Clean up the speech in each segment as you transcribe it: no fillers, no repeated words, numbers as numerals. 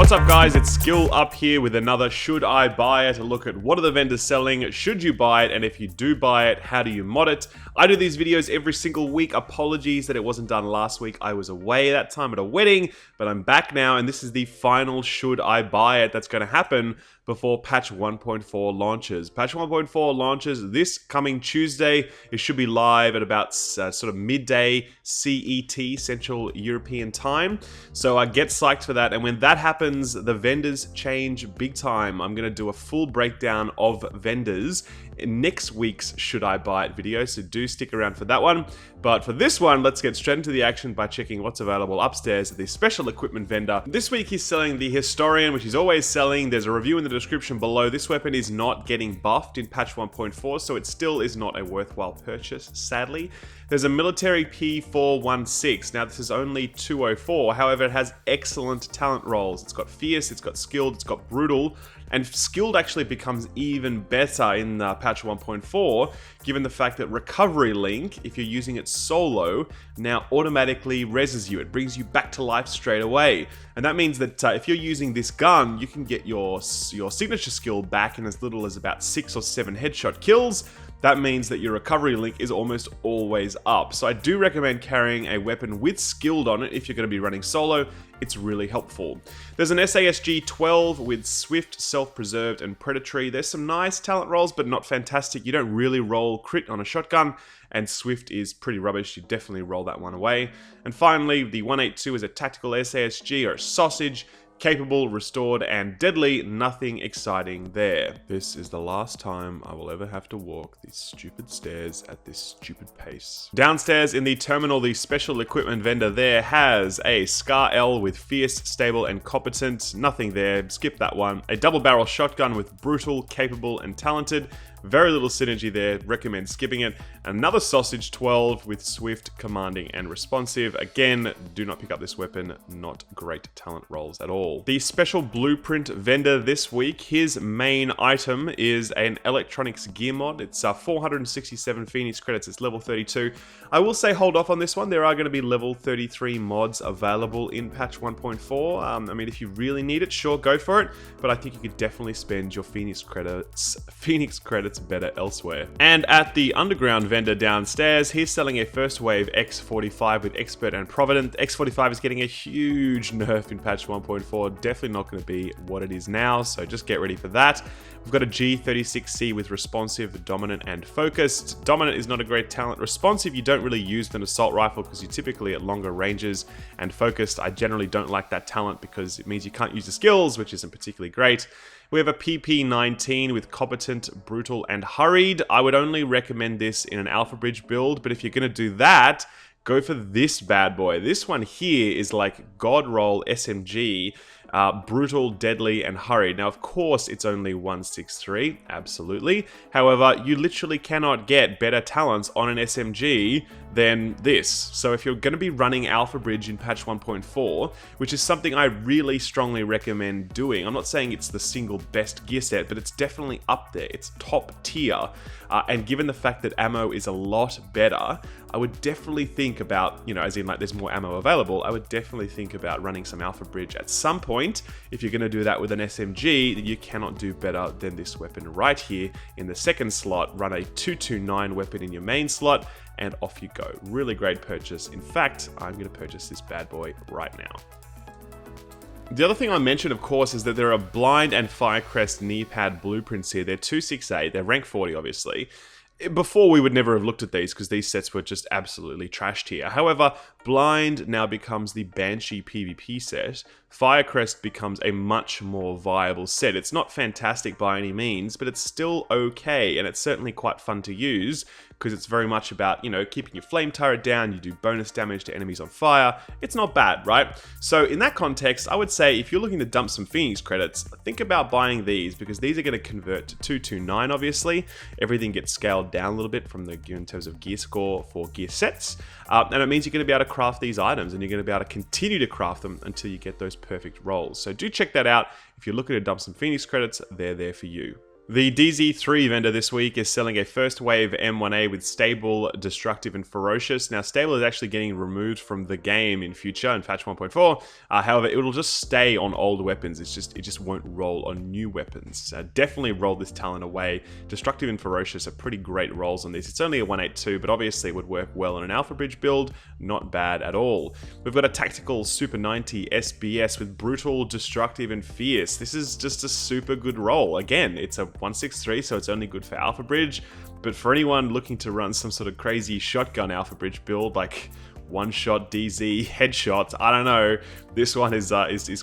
What's up guys, it's Skill up here with another Should I Buy It? A look at what are the vendors selling, should you buy it, and if you do buy it, how do you mod it? I do these videos every single week. Apologies that it wasn't done last week. I was away that time at a wedding, but I'm back now and this is the final Should I Buy It that's going to happen before patch 1.4 launches. Patch 1.4 launches this coming Tuesday. It should be live at about sort of midday CET, Central European Time. So get psyched for that. And when that happens, the vendors change big time. I'm going to do a full breakdown of vendors in next week's Should I Buy It video, so do stick around for that one. But for this one, let's get straight into the action by checking what's available upstairs at the special equipment vendor. This week he's selling the Historian, which he's always selling. There's a review in the description below. This weapon is not getting buffed in patch 1.4, so it still is not a worthwhile purchase, sadly. There's a military P-416. Now this is only 204, however it has excellent talent rolls. It's got fierce, it's got skilled, it's got brutal, and skilled actually becomes even better in patch 1.4, given the fact that recovery link, if you're using it solo, now automatically reses you. It brings you back to life straight away. And that means that if you're using this gun, you can get your signature skill back in as little as about 6 or 7 headshot kills. That means that your recovery link is almost always up. So I do recommend carrying a weapon with skilled on it if you're going to be running solo. It's really helpful. There's an SASG 12 with Swift, Self-Preserved, and Predatory. There's some nice talent rolls, but not fantastic. You don't really roll crit on a shotgun, and Swift is pretty rubbish. You definitely roll that one away. And finally, the 182 is a tactical SASG or a sausage. Capable, restored, and deadly, nothing exciting there. This is the last time I will ever have to walk these stupid stairs at this stupid pace. Downstairs in the terminal, the special equipment vendor there has a Scar L with fierce, stable, and competent. Nothing there, skip that one. A double barrel shotgun with brutal, capable, and talented. Very little synergy there, recommend skipping it. Another Sausage 12 with Swift, Commanding, and Responsive. Again, do not pick up this weapon, not great talent rolls at all. The special blueprint vendor this week, his main item is an electronics gear mod. It's 467 Phoenix credits, it's level 32. I will say hold off on this one, there are going to be level 33 mods available in patch 1.4. I mean, if you really need it, sure, go for it, but I think you could definitely spend your Phoenix credits better elsewhere. And at the underground vendor downstairs, he's selling a first wave X45 with Expert and Provident. X45 is getting a huge nerf in patch 1.4, definitely not going to be what it is now, so just get ready for that. We've got a G36C with Responsive, Dominant, and Focused. Dominant is not a great talent. Responsive, you don't really use with an assault rifle because you're typically at longer ranges, and Focused, I generally don't like that talent because it means you can't use the skills, which isn't particularly great. We have a PP-19 with Competent, Brutal, and Hurried. I would only recommend this in an Alpha Bridge build, but if you're going to do that, go for this bad boy. This one here is like God Roll SMG, Brutal, Deadly, and Hurried. Now, of course, it's only 163, absolutely. However, you literally cannot get better talents on an SMG than this. So if you're going to be running Alpha Bridge in patch 1.4, which is something I really strongly recommend doing, I'm not saying it's the single best gear set, but it's definitely up there. It's top tier. And given the fact that ammo is a lot better, I would definitely think about, you know, as in like there's more ammo available, I would definitely think about running some Alpha Bridge at some point. If you're going to do that with an SMG, then you cannot do better than this weapon right here in the second slot. Run a 229 weapon in your main slot, and off you go. Really great purchase. In fact, I'm going to purchase this bad boy right now. The other thing I mentioned, of course, is that there are Blind and Firecrest knee pad blueprints here. They're 268, they're rank 40, obviously. Before, we would never have looked at these because these sets were just absolutely trashed here. However, Blind now becomes the Banshee PvP set. Firecrest becomes a much more viable set. It's not fantastic by any means, but it's still okay, and it's certainly quite fun to use because it's very much about, you know, keeping your flame turret down, you do bonus damage to enemies on fire. It's not bad, right? So in that context, I would say if you're looking to dump some Phoenix credits, think about buying these because these are going to convert to 229, obviously. Everything gets scaled down a little bit from the in terms of gear score for gear sets, and it means you're going to be able to craft these items and you're going to be able to continue to craft them until you get those perfect rolls. So do check that out. If you're looking to dump some Phoenix credits, they're there for you. The DZ3 vendor this week is selling a first wave M1A with stable, destructive, and ferocious. Now, stable is actually getting removed from the game in future in patch 1.4. However, it will just stay on old weapons. It just won't roll on new weapons. Definitely roll this talent away. Destructive and ferocious are pretty great rolls on this. It's only a 182, but obviously it would work well in an Alpha Bridge build. Not bad at all. We've got a tactical Super 90 SBS with brutal, destructive, and fierce. This is just a super good roll. Again, it's a 163, so it's only good for Alpha Bridge, but for anyone looking to run some sort of crazy shotgun Alpha Bridge build, like one-shot DZ headshots, I don't know, this one is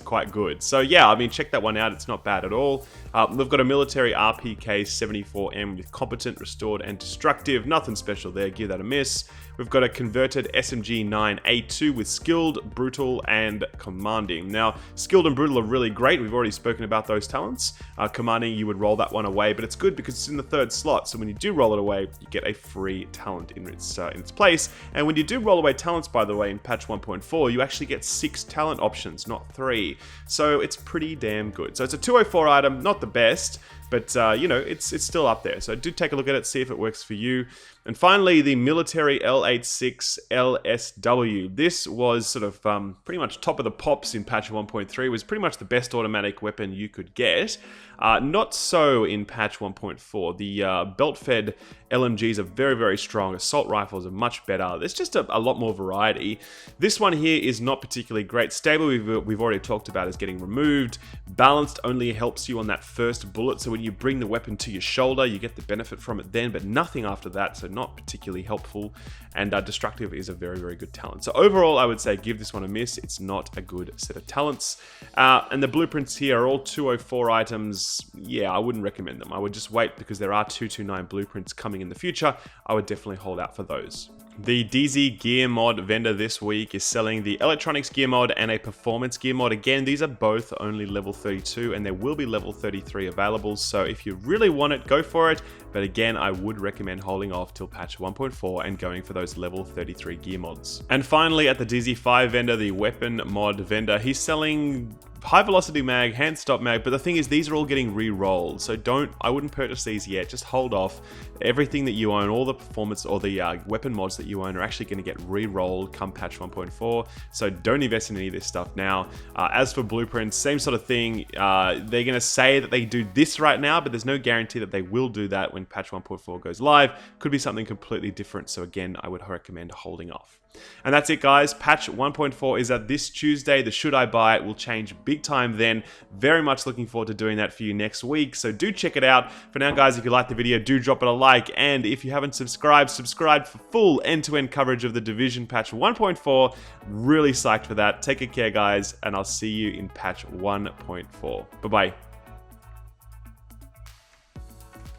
quite good. So yeah, I mean, check that one out, it's not bad at all. We've got a military RPK 74M with competent, restored, and destructive. Nothing special there, give that a miss. We've got a converted SMG 9A2 with skilled, brutal, and commanding. Now, skilled and brutal are really great. We've already spoken about those talents. Commanding, you would roll that one away, but it's good because it's in the third slot. So when you do roll it away, you get a free talent in its place. And when you do roll away talents, by the way, in patch 1.4, you actually get 6 talent options, not 3. So it's pretty damn good. So it's a 204 item, not the best, but you know, it's still up there. So do take a look at it, see if it works for you. And finally, the military L86 LSW. This was sort of pretty much top of the pops in patch 1.3. It was pretty much the best automatic weapon you could get. Not so in patch 1.4. The belt-fed LMGs are very, very strong. Assault rifles are much better. There's just a lot more variety. This one here is not particularly great. Stable, we've already talked about, is getting removed. Balanced only helps you on that first bullet. So when you bring the weapon to your shoulder, you get the benefit from it then, but nothing after that. So not particularly helpful. And destructive is a very, very good talent. So overall, I would say give this one a miss. It's not a good set of talents. And the blueprints here are all 204 items. Yeah, I wouldn't recommend them. I would just wait because there are 229 blueprints coming in the future. I would definitely hold out for those. The DZ gear mod vendor this week is selling the electronics gear mod and a performance gear mod. Again, these are both only level 32 and there will be level 33 available. So if you really want it, go for it. But again, I would recommend holding off till patch 1.4 and going for those level 33 gear mods. And finally, at the DZ5 vendor, the weapon mod vendor, he's selling high velocity mag, hand stop mag, but the thing is these are all getting re-rolled, so I wouldn't purchase these yet, just hold off. Everything that you own, all the performance or the weapon mods that you own are actually going to get re-rolled come patch 1.4, so don't invest in any of this stuff now. As for blueprints, same sort of thing. They're going to say that they do this right now, but there's no guarantee that they will do that when patch 1.4 goes live. Could be something completely different, so again, I would recommend holding off. And that's it, guys. Patch 1.4 is at this Tuesday. The should I buy it will change big time then. Very much looking forward to doing that for you next week. So do check it out. For now, guys, if you like the video, do drop it a like. And if you haven't subscribed, subscribe for full end-to-end coverage of the Division patch 1.4. Really psyched for that. Take good care, guys, and I'll see you in patch 1.4. Bye-bye.